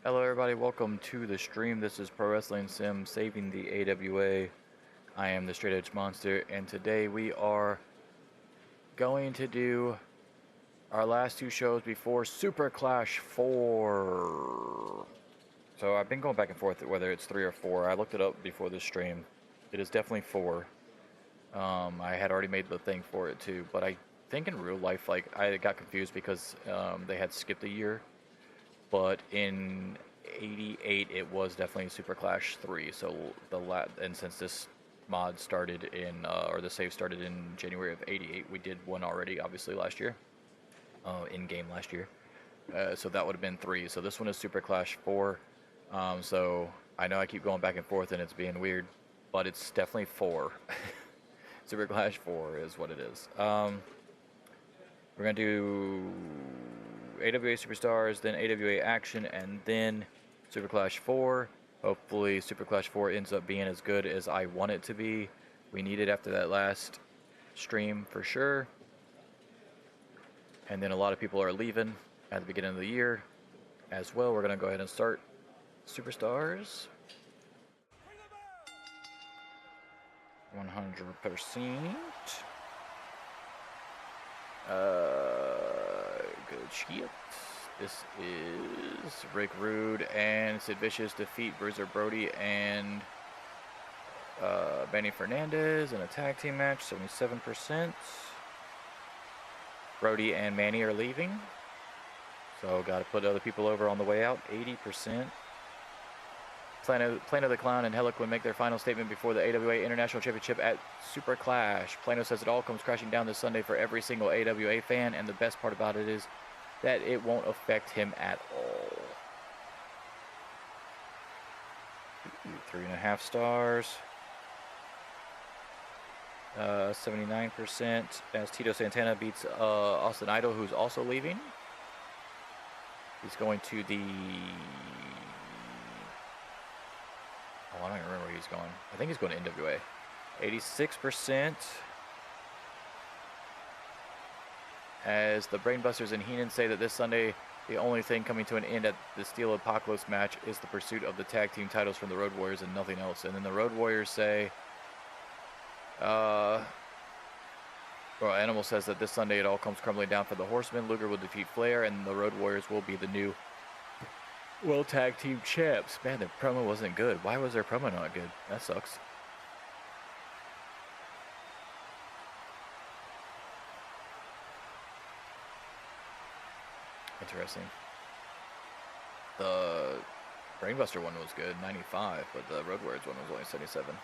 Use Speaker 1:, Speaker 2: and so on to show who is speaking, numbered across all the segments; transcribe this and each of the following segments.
Speaker 1: Hello everybody, welcome to the stream. This is Pro Wrestling Sim Saving the AWA. I am the Straight Edge Monster, and today we are going to do our last two shows before SUPERCLASH 4. So I've been going back and forth whether it's 3 or 4. I looked it up before this stream. It is definitely 4. I had already made the thing for it too, but I think in real life, like, I got confused because they had skipped a year. But in 88 it was definitely SUPERCLASH 3, so and since this mod started in or the save started in January of 88, we did one already obviously last year, in game last year, so that would have been 3. So this one is SUPERCLASH 4. So I know I keep going back and forth and it's being weird, but it's definitely 4. SUPERCLASH 4 is what it is. We're gonna do AWA Superstars, then AWA Action, and then SUPERCLASH 4. Hopefully SUPERCLASH 4 ends up being as good as I want it to be. We need it after that last stream for sure. And then a lot of people are leaving at the beginning of the year as well. We're going to go ahead and start Superstars. 100%. Good shit. This is Rick Rude and Sid Vicious defeat Bruiser Brody and Benny Fernandez in a tag team match, 77%. Brody and Manny are leaving, so got to put other people over on the way out, 80%. Plano the Clown and Heliquin make their final statement before the AWA International Championship at SUPERCLASH. Plano says it all comes crashing down this Sunday for every single AWA fan, and the best part about it is that it won't affect him at all. 3.5 stars. 79% as Tito Santana beats Austin Idol, who's also leaving. He's going to the... Oh, I don't even remember where he's going. I think he's going to NWA. 86%. As the Brainbusters and Heenan say that this Sunday, the only thing coming to an end at the Steel Apocalypse match is the pursuit of the tag team titles from the Road Warriors and nothing else. And then the Road Warriors say... well, Animal says that this Sunday it all comes crumbling down for the Horsemen. Luger will defeat Flair, and the Road Warriors will be the new World Tag Team Champs. Man, their promo wasn't good. Why was their promo not good? That sucks. Interesting. The Brainbuster one was good, 95, but the Road Warriors one was only 77.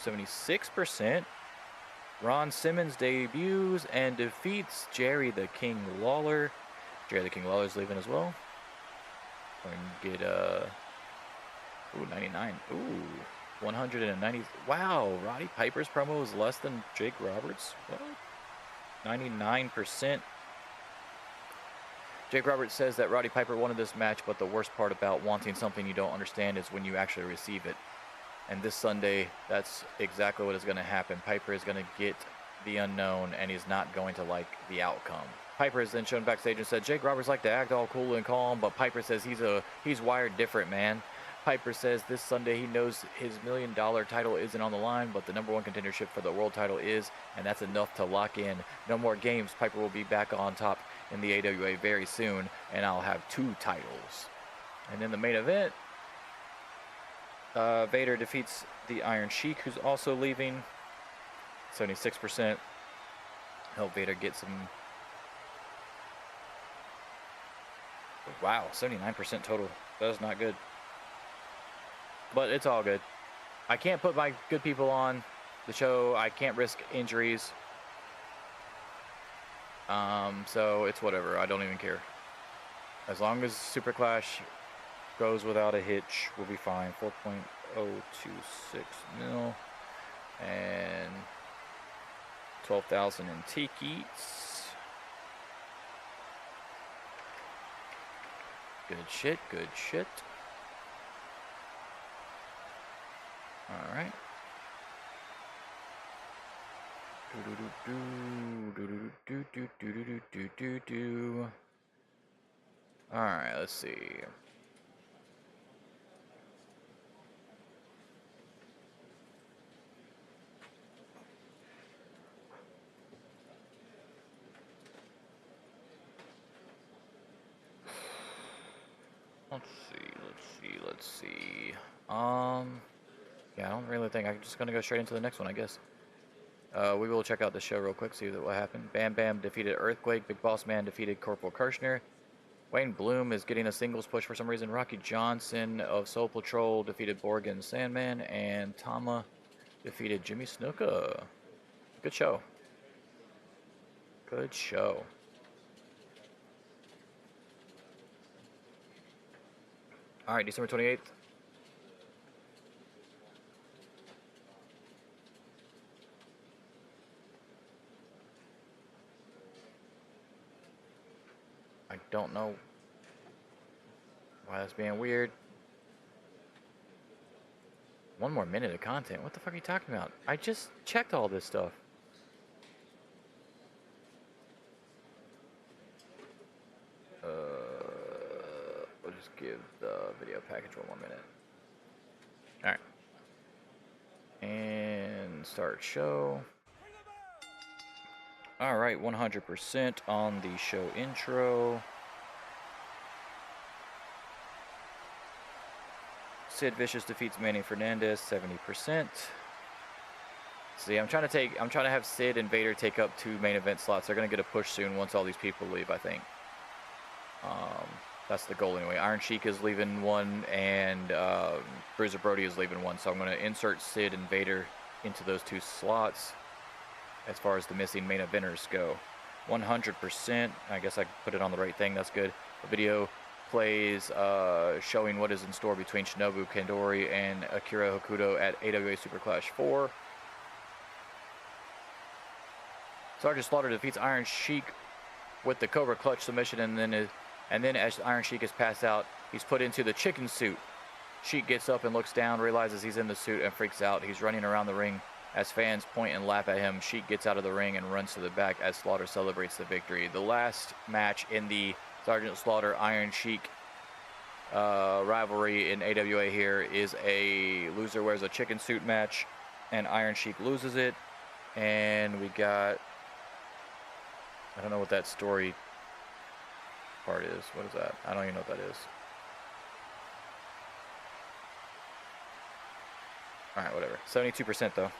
Speaker 1: 76%. Ron Simmons debuts and defeats Jerry the King Lawler. Jerry the King Lawler's leaving as well. We're gonna get ooh, 99. Ooh, 190. Wow, Roddy Piper's promo is less than Jake Roberts. What? 99%. Jake Roberts says that Roddy Piper wanted this match, but the worst part about wanting something you don't understand is when you actually receive it. And this Sunday, that's exactly what is going to happen. Piper is going to get the unknown, and he's not going to like the outcome. Piper is then shown backstage and said, Jake Roberts liked to act all cool and calm, but Piper says he's wired different, man. Piper says this Sunday he knows his $1 million title isn't on the line, but the #1 contendership for the world title is, and that's enough to lock in. No more games. Piper will be back on top in the AWA very soon, and I'll have 2 titles. And then the main event, Vader defeats the Iron Sheik, who's also leaving. 76%. Help Vader get some... Wow, 79% total. That is not good. But it's all good. I can't put my good people on the show. I can't risk injuries. So it's whatever. I don't even care. As long as SUPERCLASH goes without a hitch, we'll be fine. 4.026 mil. And 12,000 in tickets. Good shit, good shit. All right. Alright, let's see. Let's see. Yeah, I don't really think I'm just gonna go straight into the next one, I guess. We will check out the show real quick, see what happened. Bam Bam defeated Earthquake. Big Boss Man defeated Corporal Kirshner. Wayne Bloom is getting a singles push for some reason. Rocky Johnson of Soul Patrol defeated Borgin Sandman. And Tama defeated Jimmy Snuka. Good show. Good show. Alright, December 28th. I don't know why that's being weird. 1 more minute of content. What the fuck are you talking about? I just checked all this stuff. We'll just give the video package 1 more minute. Alright. And start show. Alright, 100% on the show intro. Sid Vicious defeats Manny Fernandez, 70%. See, I'm trying to have Sid and Vader take up 2 main event slots. They're gonna get a push soon once all these people leave, I think. That's the goal anyway. Iron Sheik is leaving 1, and Bruiser Brody is leaving 1. So I'm gonna insert Sid and Vader into those 2 slots as far as the missing main eventers go. 100%. I guess I put it on the right thing. That's good. The video plays showing what is in store between Shinobu Kandori and Akira Hokuto at AWA SUPERCLASH 4. Sergeant Slaughter defeats Iron Sheik with the Cobra Clutch submission, and then as Iron Sheik is passed out, he's put into the chicken suit. Sheik gets up and looks down, realizes he's in the suit, and freaks out. He's running around the ring as fans point and laugh at him. Sheik gets out of the ring and runs to the back as Slaughter celebrates the victory. The last match in the Sergeant Slaughter Iron Sheik rivalry in AWA here is a loser wears a chicken suit match, and Iron Sheik loses it. And we got, I don't know what that story part is. What is that? I don't even know what that is. Alright, whatever. 72% though.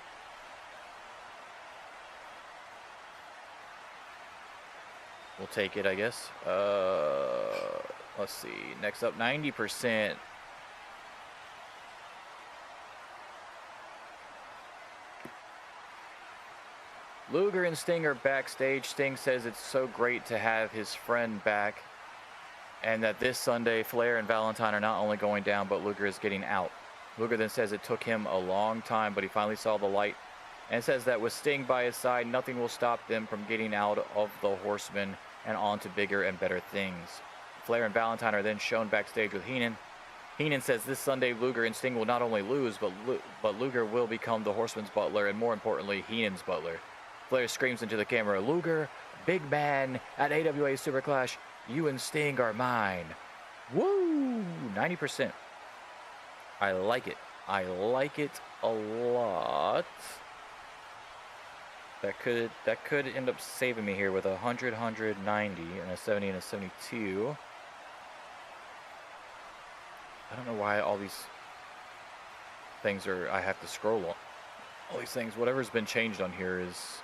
Speaker 1: We'll take it, I guess. Let's see. Next up, 90%. Luger and Sting are backstage. Sting says it's so great to have his friend back, and that this Sunday Flair and Valentine are not only going down, but Luger is getting out. Luger then says it took him a long time, but he finally saw the light, and says that with Sting by his side, nothing will stop them from getting out of the Horsemen and on to bigger and better things. Flair and Valentine are then shown backstage with Heenan. Heenan says this Sunday Luger and Sting will not only lose, but Luger will become the Horseman's butler, and more importantly, Heenan's butler. Flair screams into the camera, "Luger, big man at AWA SuperClash, you and Sting are mine." Woo! 90%. I like it. I like it a lot. That could end up saving me here with 100, 190, and a 70 and a 72. I don't know why all these things are, I have to scroll on. All these things, whatever's been changed on here is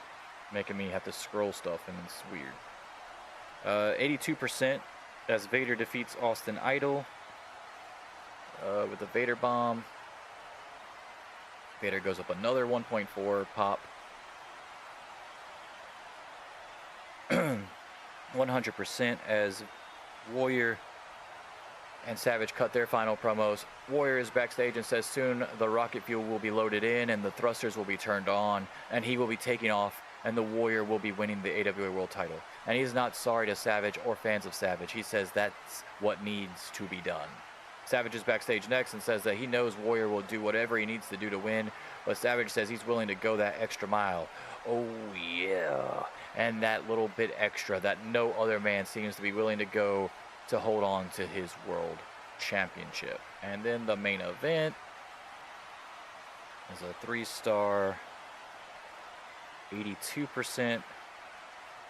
Speaker 1: making me have to scroll stuff, and it's weird. 82% as Vader defeats Austin Idol with the Vader bomb. Vader goes up another 1.4 pop. 100% as Warrior and Savage cut their final promos. Warrior is backstage and says soon the rocket fuel will be loaded in and the thrusters will be turned on and he will be taking off and the Warrior will be winning the AWA World title. And he's not sorry to Savage or fans of Savage. He says that's what needs to be done. Savage is backstage next and says that he knows Warrior will do whatever he needs to do to win, but Savage says he's willing to go that extra mile. Oh yeah, and that little bit extra that no other man seems to be willing to go to hold on to his world championship. And then the main event is a 3-star, 82%.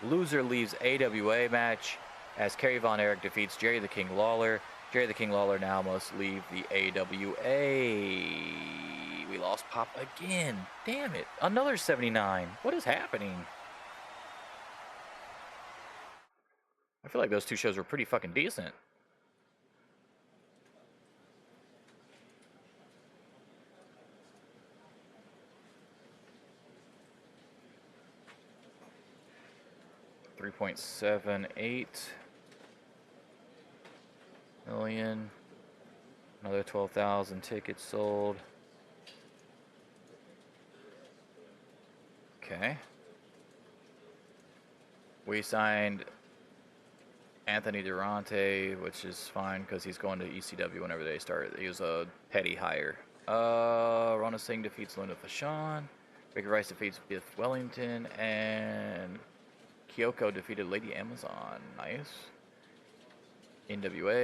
Speaker 1: Loser leaves AWA match as Kerry Von Erich defeats Jerry the King Lawler. Jerry the King Lawler now must leave the AWA. We lost Pop again. Damn it. Another 79. What is happening? I feel like those two shows were pretty fucking decent. $3.78 million. Another 12,000 tickets sold. Okay. We signed Anthony Durante, which is fine because he's going to ECW whenever they start. He was a petty hire. Rona Singh defeats Luna Fashawn. Ricky Rice defeats Biff Wellington. And Kyoko defeated Lady Amazon. Nice. NWA.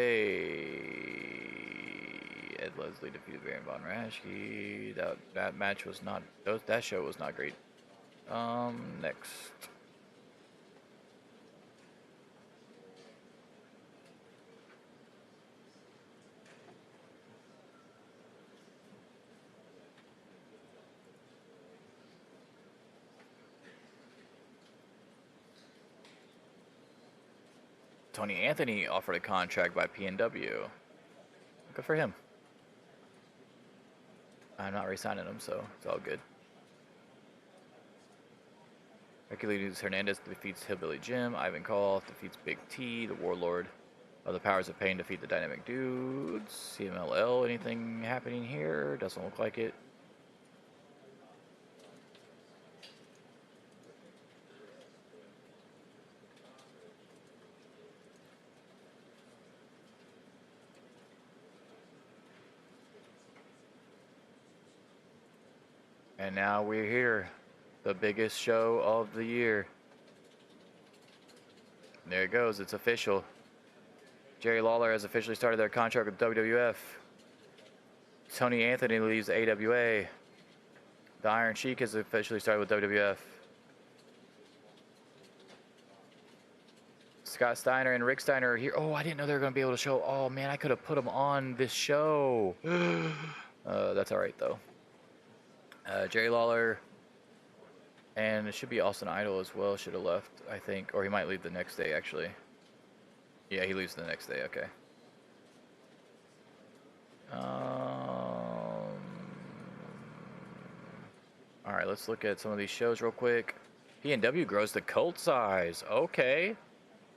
Speaker 1: Ed Leslie defeated Baron Von Raschke. That match was not. That show was not great. Next. Tony Anthony offered a contract by PNW. Good for him. I'm not re-signing him, so it's all good. Hercules Hernandez defeats Hillbilly Jim. Ivan Koloff defeats Big T. The Warlord of the Powers of Pain defeat the Dynamic Dudes. CMLL, anything happening here? Doesn't look like it. And now we're here, the biggest show of the year. There it goes, it's official. Jerry Lawler has officially started their contract with WWF. Tony Anthony leaves AWA. The Iron Sheik has officially started with WWF. Scott Steiner and Rick Steiner are here. Oh, I didn't know they were going to be able to show. Oh, man, I could have put them on this show. That's all right, though. Jerry Lawler, and it should be Austin Idol as well, should have left, I think. Or he might leave the next day, actually. Yeah, he leaves the next day, okay. Alright, let's look at some of these shows real quick. PNW grows the cult size. Okay.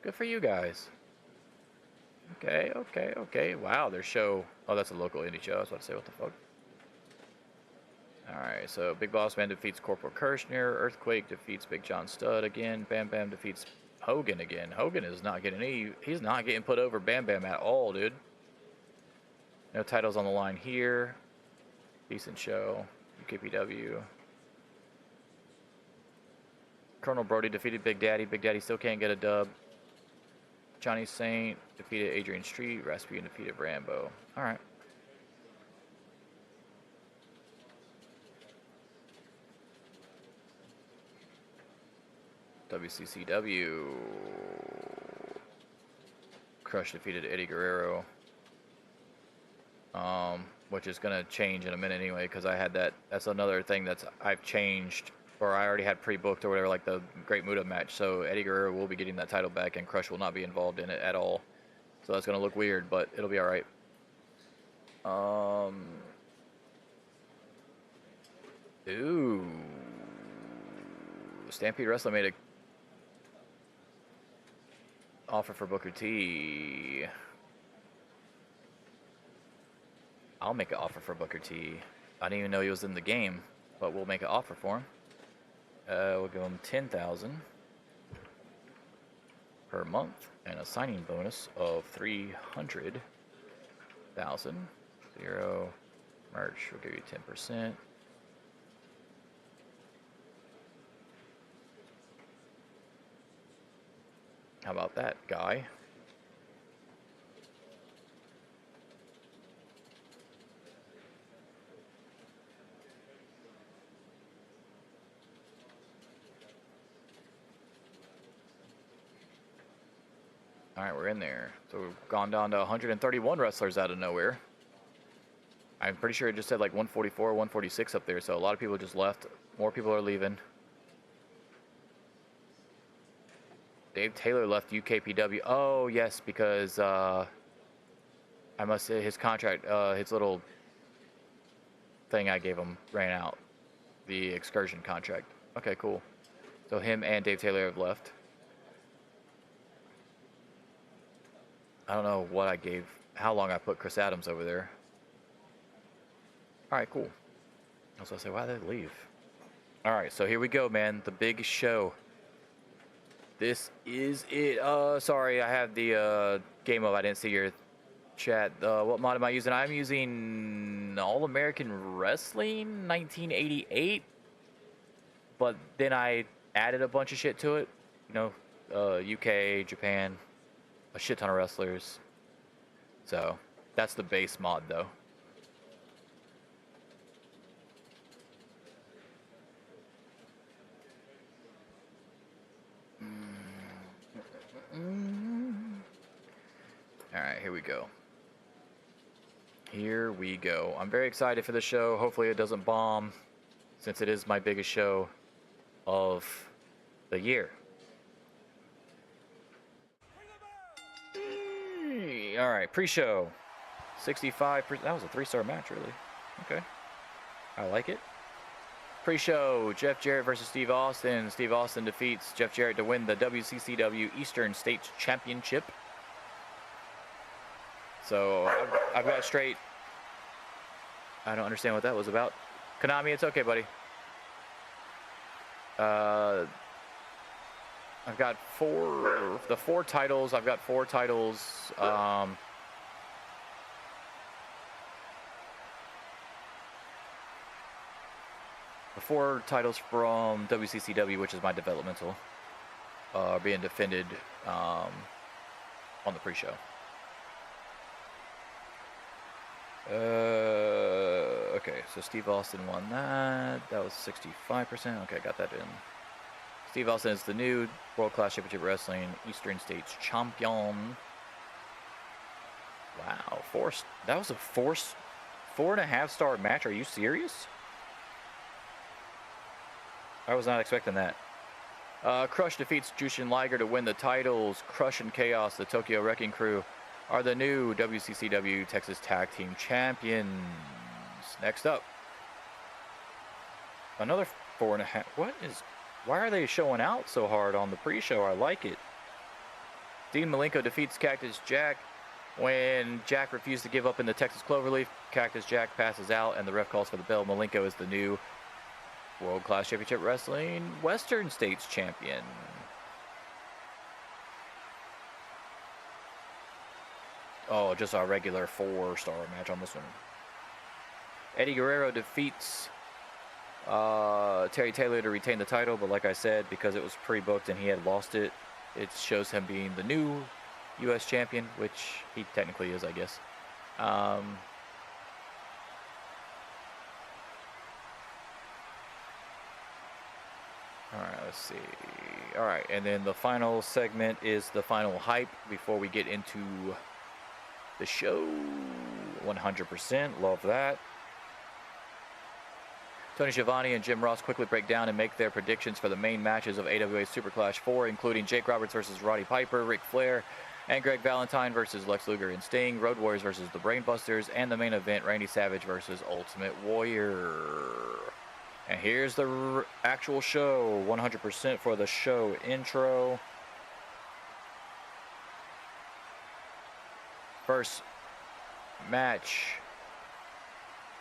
Speaker 1: Good for you guys. Okay. Wow, their show. Oh, that's a local indie show. I was about to say, what the fuck? Alright, so Big Boss Man defeats Corporal Kirshner. Earthquake defeats Big John Studd again. Bam Bam defeats Hogan again. Hogan is not getting he's not getting put over Bam Bam at all, dude. No titles on the line here. Decent show. UKPW. Colonel Brody defeated Big Daddy. Big Daddy still can't get a dub. Johnny Saint defeated Adrian Street. Rasputin defeated Rambo. Alright. WCCW. Crush defeated Eddie Guerrero. Which is going to change in a minute anyway, because I had that. That's another thing I've changed, or I already had pre-booked or whatever, like the Great Muta match. So Eddie Guerrero will be getting that title back, and Crush will not be involved in it at all. So that's going to look weird, but it'll be all right. Ooh. Stampede Wrestling made a offer for Booker T. I'll make an offer for Booker T. I didn't even know he was in the game, but we'll make an offer for him. We'll give him $10,000 per month and a signing bonus of $300,000. Zero merch. We'll give you 10%. How about that, guy? All right, we're in there. So we've gone down to 131 wrestlers out of nowhere. I'm pretty sure it just said like 144, 146 up there. So a lot of people just left. More people are leaving. Dave Taylor left UKPW. Oh, yes, because I must say his contract, his little thing I gave him ran out. The excursion contract. Okay, cool. So him and Dave Taylor have left. I don't know what I gave, how long I put Chris Adams over there. All right, cool. I was gonna say, why did they leave? All right, so here we go, man. The big show. This is it. Sorry, I have the game mode. I didn't see your chat. What mod am I using? I'm using All American Wrestling 1988, but then I added a bunch of shit to it. You know, UK, Japan, a shit ton of wrestlers. So that's the base mod, though. All right, here we go. Here we go. I'm very excited for the show. Hopefully it doesn't bomb, since it is my biggest show of the year. All right, pre-show. 65%. That was a 3-star match, really. Okay. I like it. Pre-show, Jeff Jarrett versus Steve Austin. Steve Austin defeats Jeff Jarrett to win the WCCW Eastern States Championship. So I've got straight. I don't understand what that was about. Konami, it's okay, buddy. I've got four titles. I've got 4 titles. The 4 titles from WCCW, which is my developmental, are being defended on the pre-show. Okay, so Steve Austin won that. That was 65%. Okay, got that in. Steve Austin is the new World Class Championship Wrestling Eastern States Champion. Wow, that was a 4.5-star match. Are you serious? I was not expecting that. Crush defeats Jushin Liger to win the titles. Crush and Chaos, the Tokyo Wrecking Crew, are the new WCCW Texas Tag Team Champions. Next up, another 4.5. Why are they showing out so hard on the pre-show? I like it. Dean Malenko defeats Cactus Jack. When Jack refused to give up in the Texas Cloverleaf, Cactus Jack passes out and the ref calls for the bell. Malenko is the new World Class Championship Wrestling Western States Champion. Oh, just a regular 4-star match on this one. Eddie Guerrero defeats Terry Taylor to retain the title, but like I said, because it was pre-booked and he had lost it, it shows him being the new U.S. champion, which he technically is, I guess. All right, let's see. All right, and then the final segment is the final hype before we get into the show. 100%, love that. Tony Schiavone and Jim Ross quickly break down and make their predictions for the main matches of AWA SUPERCLASH 4, including Jake Roberts versus Roddy Piper, Ric Flair, and Greg Valentine versus Lex Luger and Sting, Road Warriors versus the Brainbusters, and the main event, Randy Savage versus Ultimate Warrior. And here's the actual show, 100% for the show intro. First match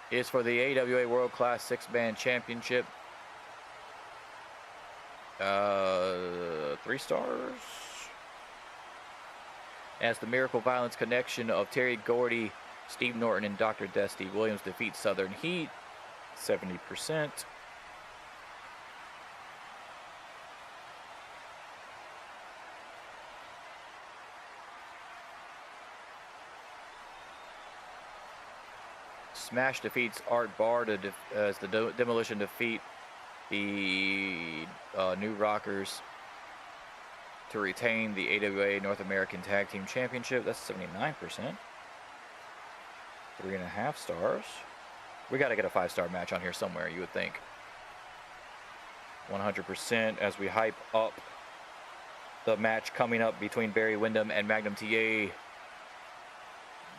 Speaker 1: is for the AWA World Class 6-Man Championship. 3 stars. As the Miracle Violence connection of Terry Gordy, Steve Norton, and Dr. Death Steve Williams defeat Southern Heat, 70%. Smash defeats Art Barr as the Demolition defeat the New Rockers. to retain the AWA North American Tag Team Championship. That's 79%. 3.5 stars. We got to get a 5-star match on here somewhere, you would think. 100% as we hype up the match coming up between Barry Windham and Magnum TA,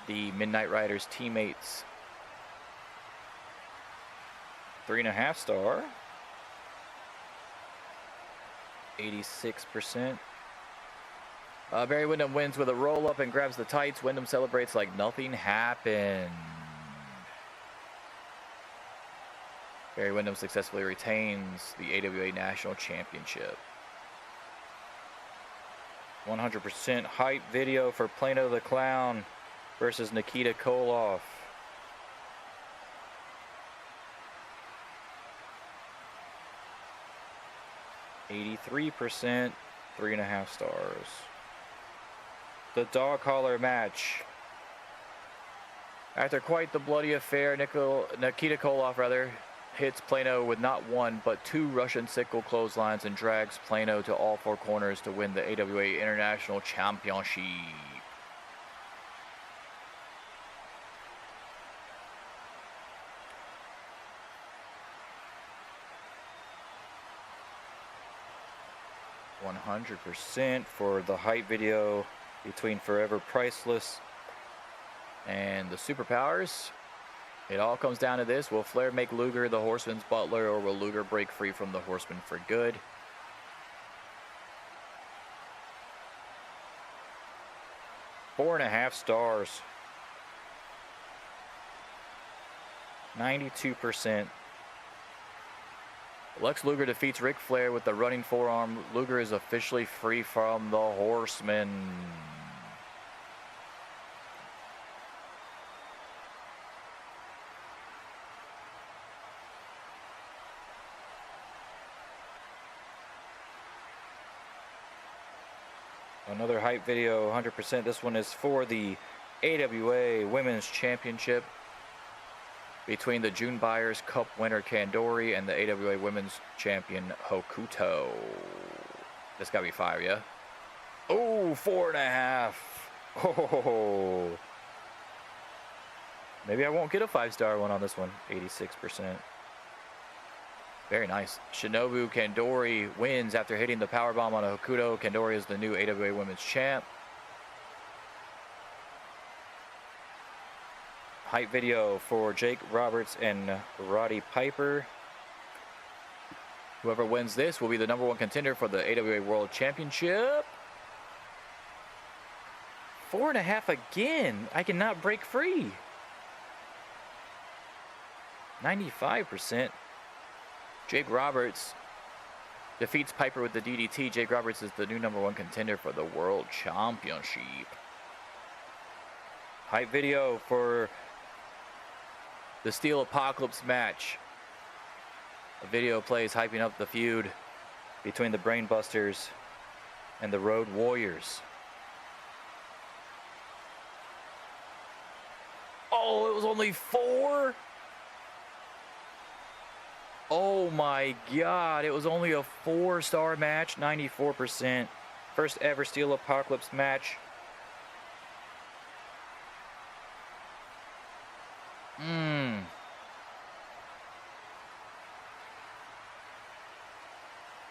Speaker 1: the Midnight Riders teammates. 3.5 star. 86%. Barry Windham wins with a roll up and grabs the tights. Windham celebrates like nothing happened. Barry Windham successfully retains the AWA National Championship. 100% hype video for Plano the Clown versus Nikita Koloff. %, 3.5 stars. The dog collar match. After quite the bloody affair, Nikita Koloff hits Plano with not one but 2 Russian sickle clotheslines and drags Plano to all 4 corners to win the AWA International Championship. %, for the hype video between Forever Priceless and the Superpowers. It all comes down to this. Will Flair make Luger the Horseman's butler, or will Luger break free from the Horseman for good? $4.5 stars. 92%. Lex Luger defeats Ric Flair with the running forearm. Luger is officially free from the Horseman. Another hype video, 100%. This one is for the AWA Women's Championship between the June Buyers Cup winner Kandori and the AWA Women's Champion Hokuto. This gotta be 5, yeah? Oh, 4.5. Oh, maybe I won't get a 5-star one on this one. 86%. Very nice. Shinobu Kandori wins after hitting the powerbomb on a Hokuto. Kandori is the new AWA Women's Champ. Hype video for Jake Roberts and Roddy Piper. Whoever wins this will be the #1 contender for the AWA World Championship. 4.5 again. I cannot break free. 95%. Jake Roberts defeats Piper with the DDT. Jake Roberts is the new #1 contender for the World Championship. Hype video for the Steel Apocalypse match. A video plays hyping up the feud between the Brainbusters and the Road Warriors. Oh, it was only 4? Oh my God, it was only a 4-star match, 94%. First ever Steel Apocalypse match.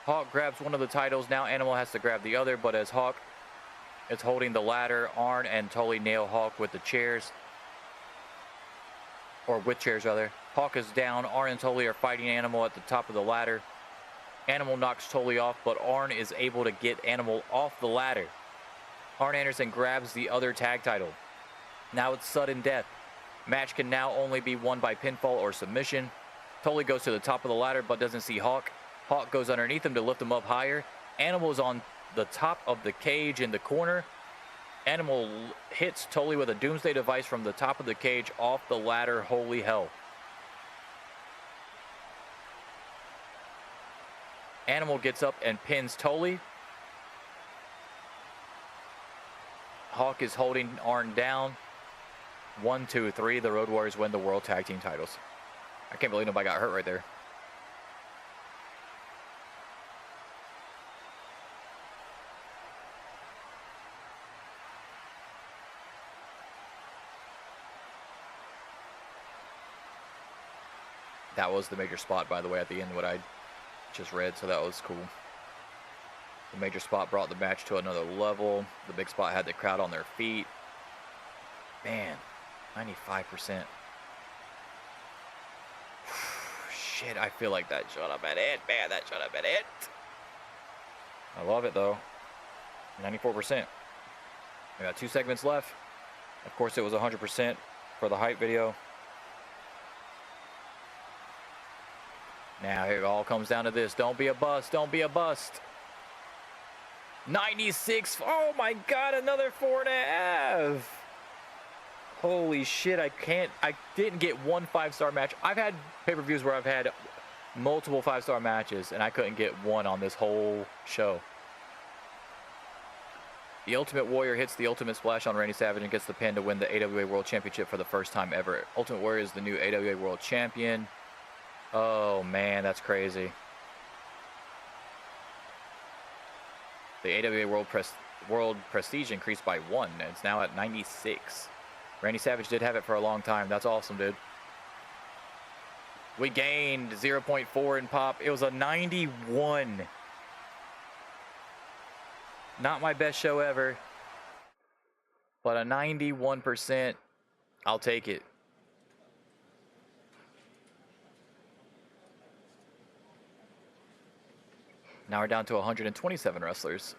Speaker 1: Hawk grabs one of the titles. Now Animal has to grab the other, but as Hawk is holding the ladder, Arn and Tully nail Hawk with the chairs. Or with chairs, rather. Hawk is down. Arn and Tully are fighting Animal at the top of the ladder. Animal knocks Tully off, but Arn is able to get Animal off the ladder. Arn Anderson grabs the other tag title. Now it's sudden death. Match can now only be won by pinfall or submission. Tully goes to the top of the ladder, but doesn't see Hawk. Hawk goes underneath him to lift him up higher. Animal is on the top of the cage in the corner. Animal hits Tully with a doomsday device from the top of the cage off the ladder. Holy hell. Animal gets up and pins Tully. Hawk is holding Arn down. 1, 2, 3. The Road Warriors win the World Tag Team titles. I can't believe nobody got hurt right there. That was the major spot, by the way, at the end, what I just read, so that was cool. The major spot brought the match to another level. The big spot had the crowd on their feet. Man, 95%. Shit, I feel like that should have been it. Man, that should have been it. I love it, though. 94%. We got 2 segments left. Of course, it was 100% for the hype video. Now, here it all comes down to this. Don't be a bust. Don't be a bust. 96. Oh, my God. Another 4.5. Holy shit. I didn't get one 5-star match. I've had pay-per-views where I've had multiple 5-star matches, and I couldn't get one on this whole show. The Ultimate Warrior hits the Ultimate Splash on Randy Savage and gets the pin to win the AWA World Championship for the first time ever. Ultimate Warrior is the new AWA World Champion. Oh, man, that's crazy. The AWA World Prestige increased by 1. And it's now at 96. Randy Savage did have it for a long time. That's awesome, dude. We gained 0.4 in pop. It was a 91. Not my best show ever, but a 91%, I'll take it. Now we're down to 127 wrestlers.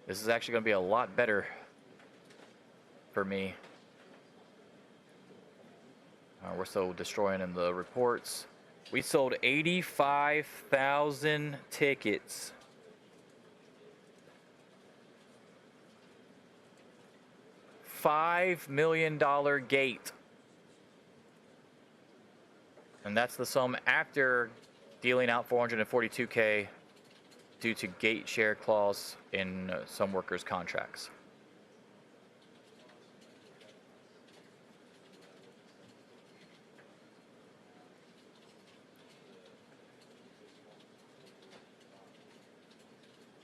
Speaker 1: This is actually going to be a lot better for me. We're still destroying in the reports. We sold 85,000 tickets. $5 million gate. And that's the sum after dealing out $442K due to gate share clause in some workers' contracts.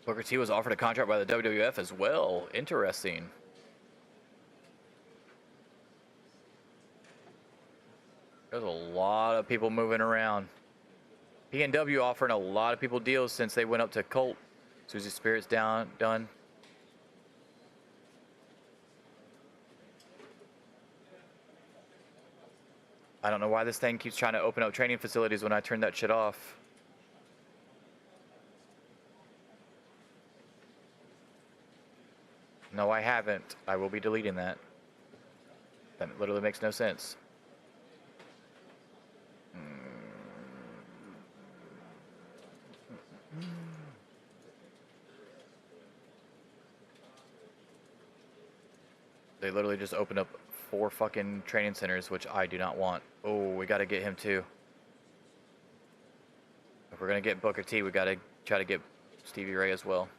Speaker 1: Booker T was offered a contract by the WWF as well. Interesting. There's a lot of people moving around. PNW offering a lot of people deals since they went up to Colt. Susie Spirit's done. I don't know why this thing keeps trying to open up training facilities when I turn that shit off. No, I haven't. I will be deleting that. That literally makes no sense. They literally just opened up 4 fucking training centers, which I do not want. Oh, we got to get him too. If we're going to get Booker T, we got to try to get Stevie Ray as well.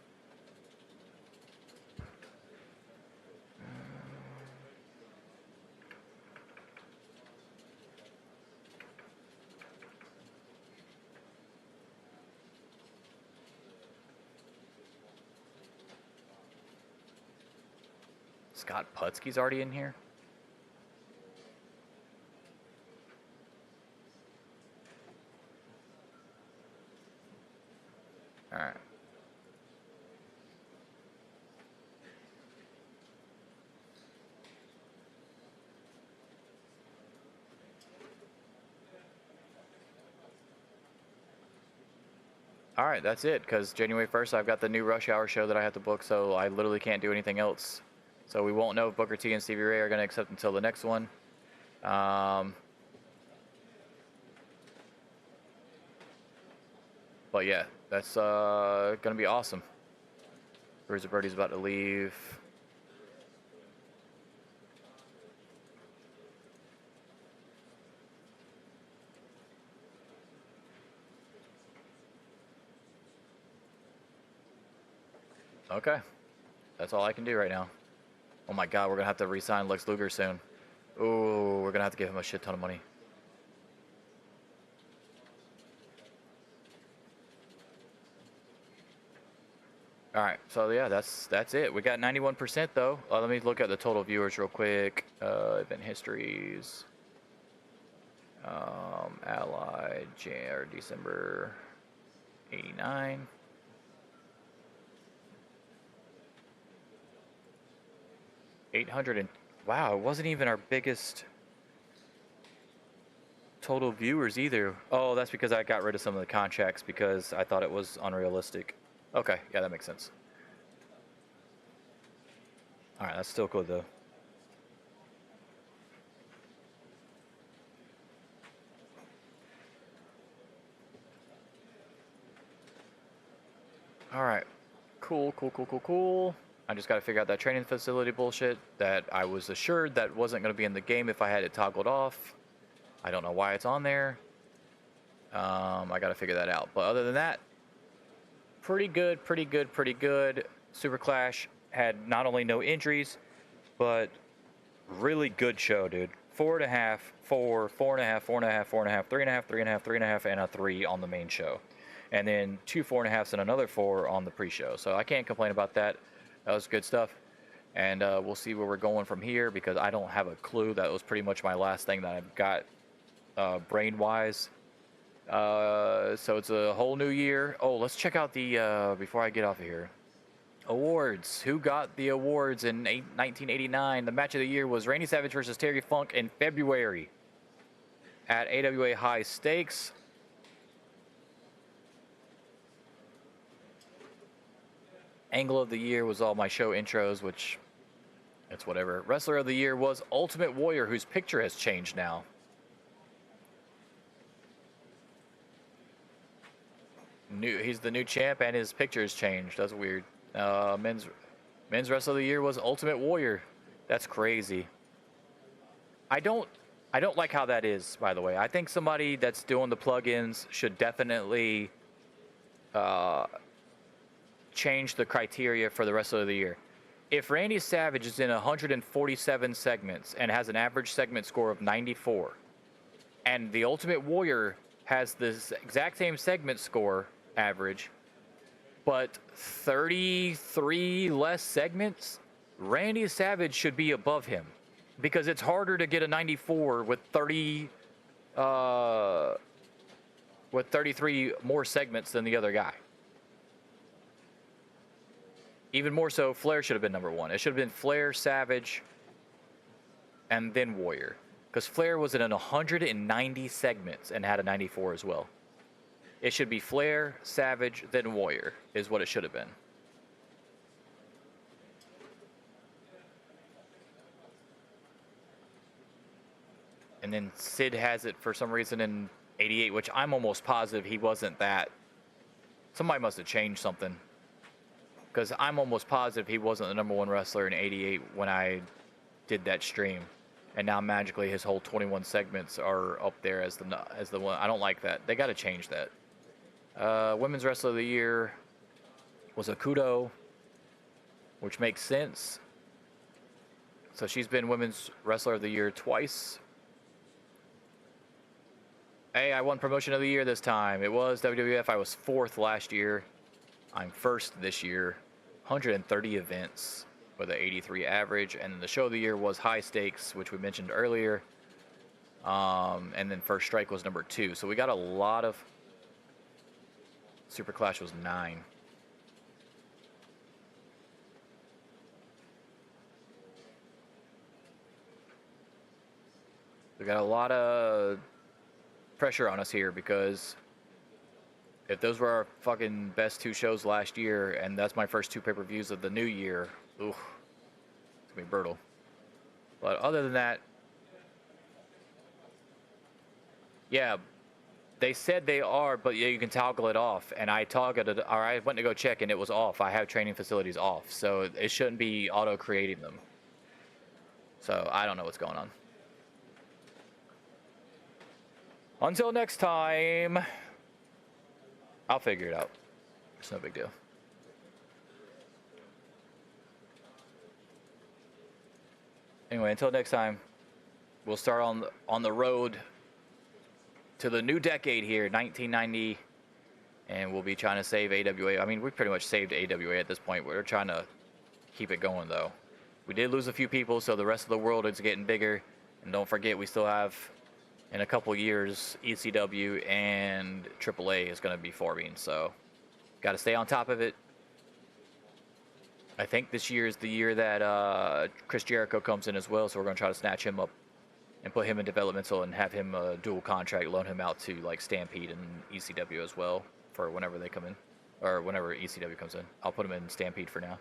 Speaker 1: Scott Putski's already in here? All right. All right, that's it, because January 1st, I've got the new Rush Hour show that I have to book, so I literally can't do anything else. So we won't know if Booker T and Stevie Ray are going to accept until the next one. But yeah, that's going to be awesome. Bruiser Birdie's about to leave. Okay. That's all I can do right now. Oh my God, we're going to have to re-sign Lex Luger soon. Ooh, we're going to have to give him a shit ton of money. All right, so yeah, that's it. We got 91% though. Let me look at the total viewers real quick. Event histories. Allied December 89. Wow, it wasn't even our biggest total viewers either. Oh, that's because I got rid of some of the contracts because I thought it was unrealistic. Okay, yeah, that makes sense. All right, that's still good though. All right, cool. I just got to figure out that training facility bullshit that I was assured that wasn't going to be in the game if I had it toggled off. I don't know why it's on there. I got to figure that out. But other than that, pretty good. SUPERCLASH had not only no injuries, but really good show, dude. 4.5, 4, 4.5, 4.5, 4.5, 3.5, 3.5, 3.5, and a 3 on the main show. And then 2 4.5s and another 4 on the pre-show. So I can't complain about that. That was good stuff. And we'll see where we're going from here because I don't have a clue. That was pretty much my last thing that I've got brain-wise. So it's a whole new year. Oh, let's check out the, before I get off of here, awards. Who got the awards in 1989? The match of the year was Randy Savage versus Terry Funk in February at AWA High Stakes. Angle of the year was all my show intros, which it's whatever. Wrestler of the year was Ultimate Warrior, whose picture has changed now. He's the new champ and his picture has changed. That's weird. Men's Wrestler of the year was Ultimate Warrior. That's crazy. I don't like how that is, by the way. I think somebody that's doing the plugins should definitely change the criteria for the Wrestler of the year. If Randy Savage is in 147 segments and has an average segment score of 94, and the Ultimate Warrior has this exact same segment score average, but 33 less segments, Randy Savage should be above him because it's harder to get a 94 with 33 more segments than the other guy. Even more so, Flair should have been number 1. It should have been Flair, Savage, and then Warrior. Because Flair was in 190 segments and had a 94 as well. It should be Flair, Savage, then Warrior is what it should have been. And then Sid has it for some reason in 88, which I'm almost positive he wasn't that. Somebody must have changed something. Because I'm almost positive he wasn't the number 1 wrestler in 88 when I did that stream. And now magically his whole 21 segments are up there as the one. I don't like that. They got to change that. Women's Wrestler of the Year was Akudo, which makes sense. So she's been Women's Wrestler of the Year twice. Hey, I won Promotion of the Year this time. It was WWF. I was 4th last year. I'm 1st this year. 130 events with an 83 average. And then the Show of the Year was High Stakes, which we mentioned earlier. And then First Strike was number 2. So we got a lot of... SUPERCLASH was 9. We got a lot of pressure on us here because if those were our fucking best 2 shows last year, and that's my first 2 pay-per-views of the new year, oof, it's gonna be brutal. But other than that, yeah, they said they are, but yeah, you can toggle it off, and I toggled it, or I went to go check, and it was off. I have training facilities off, so it shouldn't be auto-creating them. So I don't know what's going on. Until next time, I'll figure it out. It's no big deal. Anyway, until next time, we'll start on the road to the new decade here, 1990, and we'll be trying to save AWA. I mean, we pretty much saved AWA at this point. We're trying to keep it going, though. We did lose a few people, so the rest of the world is getting bigger. And don't forget, we still have in a couple years, ECW and AAA is going to be forming, so got to stay on top of it. I think this year is the year that Chris Jericho comes in as well, so we're going to try to snatch him up and put him in developmental and have him dual contract, loan him out to like Stampede and ECW as well for whenever they come in, or whenever ECW comes in. I'll put him in Stampede for now.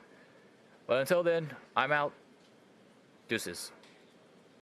Speaker 1: But until then, I'm out. Deuces.